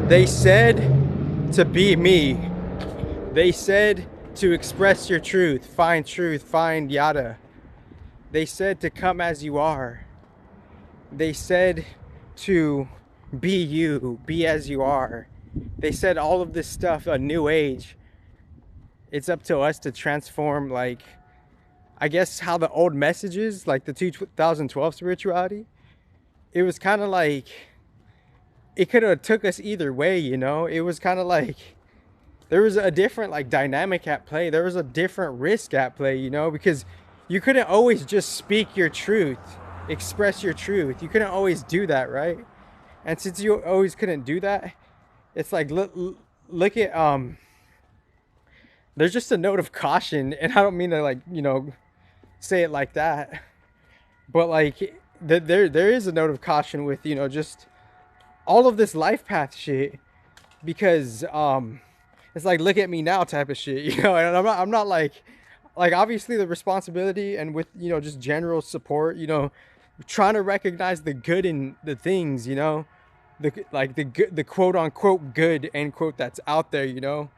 They said to be me. They said to express your truth, find yada. They said to come as you are. They said to be you, be as you are. They said all of this stuff, a new age. It's up to us to transform, like, I guess how the old messages, like the 2012 spirituality, it was kind of like, it could have took us either way, you know? It was kind of like, there was a different like dynamic at play. There was a different risk at play, you know, because you couldn't always just speak your truth, express your truth. You couldn't always do that, right? And since you always couldn't do that, it's like look at there's just a note of caution, and I don't mean to, like, you know, say it like that, but like there is a note of caution with, you know, just all of this life path shit, because it's like, look at me now type of shit, you know. And I'm not like obviously the responsibility, and with, you know, just general support, you know, trying to recognize the good in the things, you know, the good, the quote unquote good end quote that's out there, you know.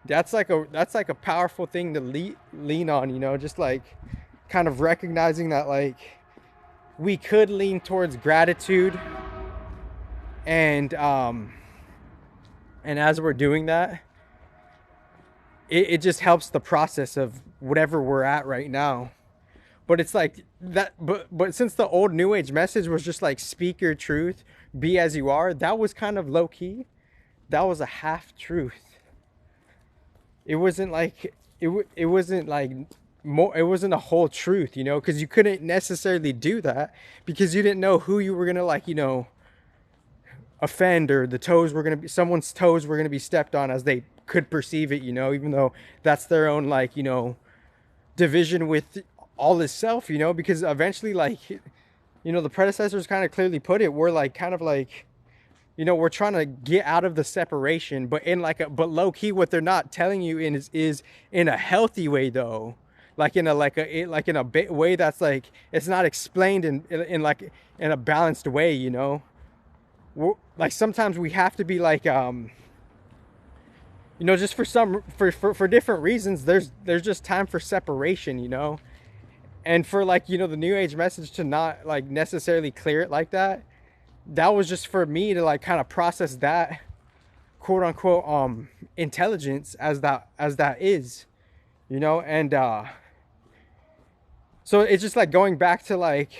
That's like a powerful thing to lean on, you know, just like kind of recognizing that, like, we could lean towards gratitude, and as we're doing that, it just helps the process of whatever we're at right now. But it's like that, but since the old new age message was just like, speak your truth, be as you are, that was kind of low key. That was a half truth. It wasn't like it wasn't like more, it wasn't a whole truth, you know, because you couldn't necessarily do that because you didn't know who you were gonna, like, you know, offend, or the toes were gonna be, someone's toes were gonna be stepped on as they could perceive it, you know, even though that's their own, like, you know, division with all this self, you know, because eventually, like, you know, the predecessors kind of clearly put it, we're like kind of like, you know, we're trying to get out of the separation, but in like a, but low key, what they're not telling you is in a healthy way though, like in a way that's like, it's not explained in like in a balanced way, you know. Like sometimes we have to be like, you know, just for different reasons, there's just time for separation, you know. And for, like, you know, the new age message to not like necessarily clear it like that, that was just for me to like kind of process that quote unquote intelligence as that is, you know. And so it's just like going back to, like,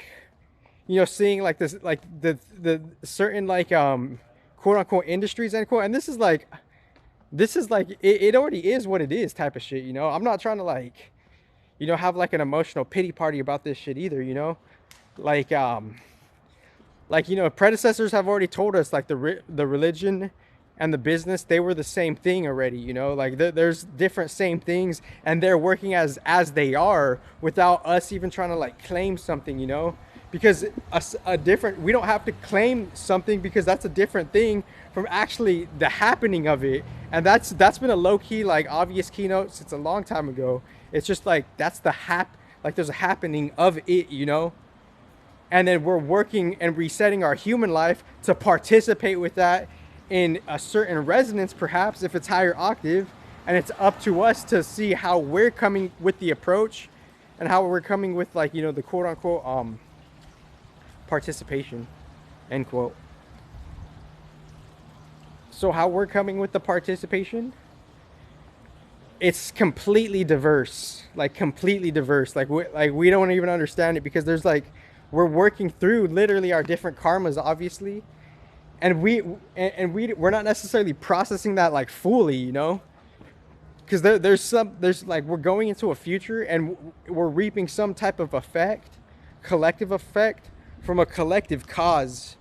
you know, seeing like this, like the certain like quote unquote industries end quote, and this is like it already is what it is type of shit, you know. I'm not trying to, like, you know, have like an emotional pity party about this shit either, you know. Like you know, predecessors have already told us, like, the religion and the business, they were the same thing already, you know. Like there's different same things, and they're working as they are without us even trying to like claim something, you know. Because a different, we don't have to claim something, because that's a different thing from actually the happening of it. And that's been a low-key, like, obvious keynote since a long time ago. It's just like, that's the like, there's a happening of it, you know. And then we're working and resetting our human life to participate with that in a certain resonance, perhaps if it's higher octave. And it's up to us to see how we're coming with the approach, and how we're coming with, like, you know, the quote unquote participation, end quote. So how we're coming with the participation, it's completely diverse, like completely diverse. Like we don't even understand it, because there's like, we're working through literally our different karmas, obviously, and we're not necessarily processing that like fully, you know, because there's like, we're going into a future and we're reaping some type of effect, collective effect, from a collective cause.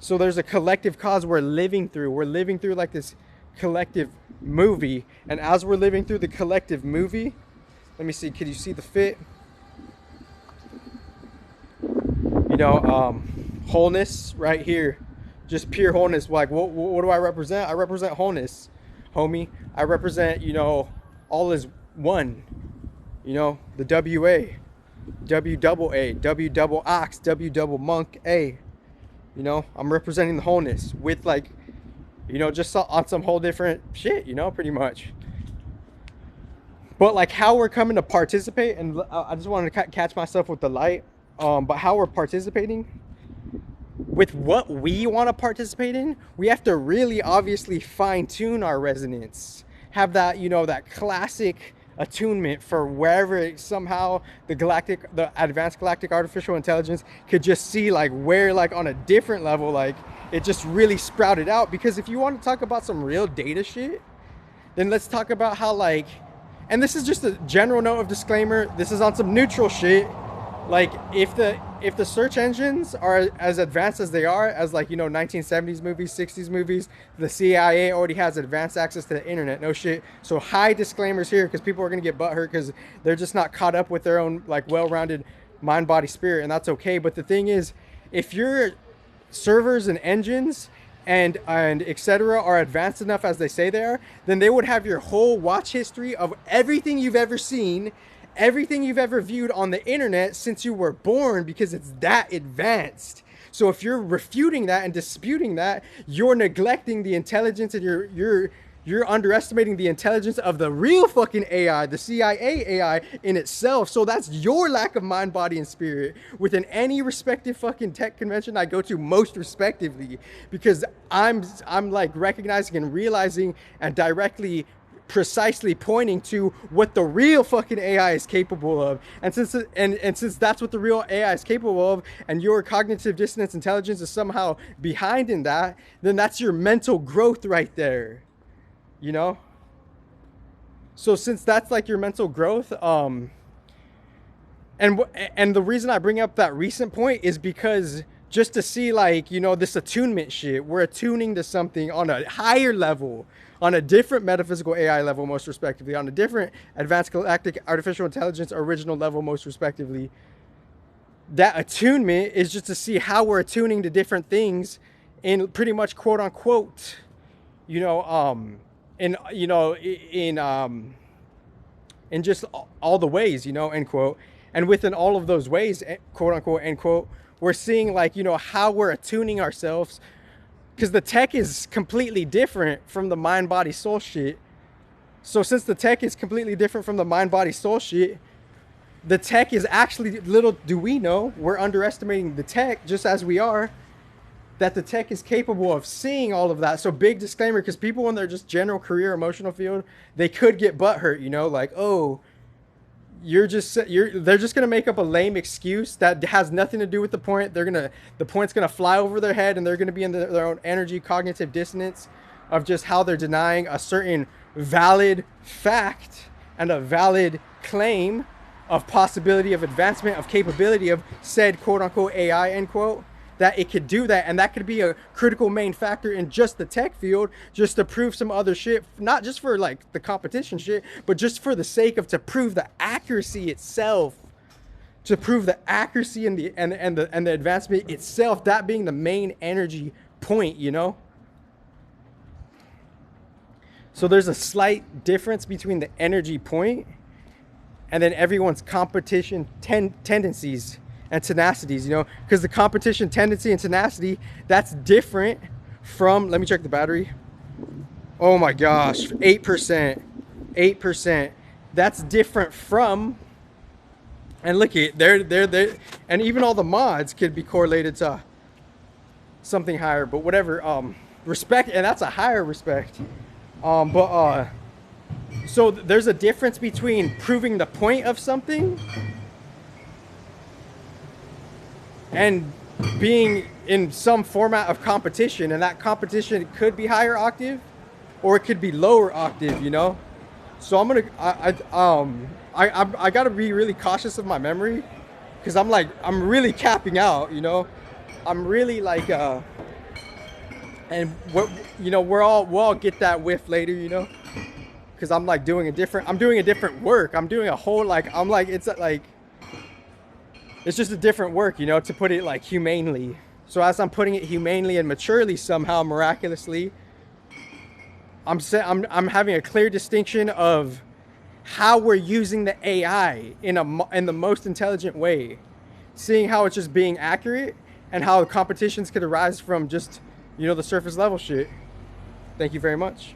So there's a collective cause we're living through. We're living through like this collective movie. And as we're living through the collective movie, let me see, can you see the fit? You know, wholeness right here. Just pure wholeness. Like, what do I represent? I represent wholeness, homie. I represent, you know, all is one. You know, the W-A. W double A, W double ox, W double monk A. You know, I'm representing the wholeness with, like, you know, just on some whole different shit, you know, pretty much. But like how we're coming to participate, and I just wanted to catch myself with the light, but how we're participating with what we want to participate in, we have to really obviously fine tune our resonance, have that, you know, that classic attunement for wherever somehow the advanced galactic artificial intelligence could just see like where, like on a different level, like it just really sprouted out. Because if you want to talk about some real data shit, then let's talk about how, like, and this is just a general note of disclaimer, this is on some neutral shit. Like if the search engines are as advanced as they are, as like, you know, 1970s movies, 60s movies, the CIA already has advanced access to the internet. No shit. So high disclaimers here, because people are gonna get butthurt because they're just not caught up with their own like well-rounded mind, body, spirit, and that's okay. But the thing is, if your servers and engines and etc. are advanced enough as they say they are, then they would have your whole watch history of everything you've ever seen, everything you've ever viewed on the internet since you were born, because it's that advanced. So if you're refuting that and disputing that, you're neglecting the intelligence, and you're underestimating the intelligence of the real fucking AI, the CIA AI in itself. So that's your lack of mind, body, and spirit within any respective fucking tech convention I go to, most respectively, because I'm like recognizing and realizing and directly precisely pointing to what the real fucking AI is capable of. And since that's what the real AI is capable of, and your cognitive dissonance intelligence is somehow behind in that, then that's your mental growth right there, you know? So since that's like your mental growth, and the reason I bring up that recent point is because just to see, like, you know, this attunement shit, we're attuning to something on a higher level, on a different metaphysical AI level, most respectively, on a different advanced galactic artificial intelligence original level, most respectively. That attunement is just to see how we're attuning to different things in pretty much quote unquote, you know, in just all the ways, you know, end quote. And within all of those ways, quote unquote, end quote, we're seeing, like, you know, how we're attuning ourselves, because the tech is completely different from the mind, body, soul shit. So since the tech is completely different from the mind, body, soul shit, the tech is actually, little do we know, we're underestimating the tech just as we are, that the tech is capable of seeing all of that. So big disclaimer, because people in their just general career emotional field, they could get butthurt, you know, like, oh, they're just gonna make up a lame excuse that has nothing to do with the point. The point's gonna fly over their head, and they're gonna be in their own energy cognitive dissonance of just how they're denying a certain valid fact and a valid claim of possibility of advancement of capability of said quote unquote AI end quote, that it could do that. And that could be a critical main factor in just the tech field, just to prove some other shit, not just for like the competition shit, but just for the sake of, to prove the accuracy itself, to prove the accuracy and the advancement itself, that being the main energy point, you know? So there's a slight difference between the energy point and then everyone's competition tendencies and tenacities, you know, because the competition tendency and tenacity, that's different from, let me check the battery. Oh my gosh, 8%. That's different from, and look at, they're, and even all the mods could be correlated to something higher, but whatever, respect, and that's a higher respect. So there's a difference between proving the point of something and being in some format of competition, and that competition could be higher octave or it could be lower octave, you know? So I gotta be really cautious of my memory, because I'm really capping out, you know? I'm really like, and what, you know, we'll all get that whiff later, you know? Because I'm doing a different work. I'm doing a whole, it's just a different work, you know, to put it like humanely. So as I'm putting it humanely and maturely, somehow miraculously, I'm having a clear distinction of how we're using the AI in the most intelligent way, seeing how it's just being accurate and how competitions could arise from just, you know, the surface level shit. Thank you very much.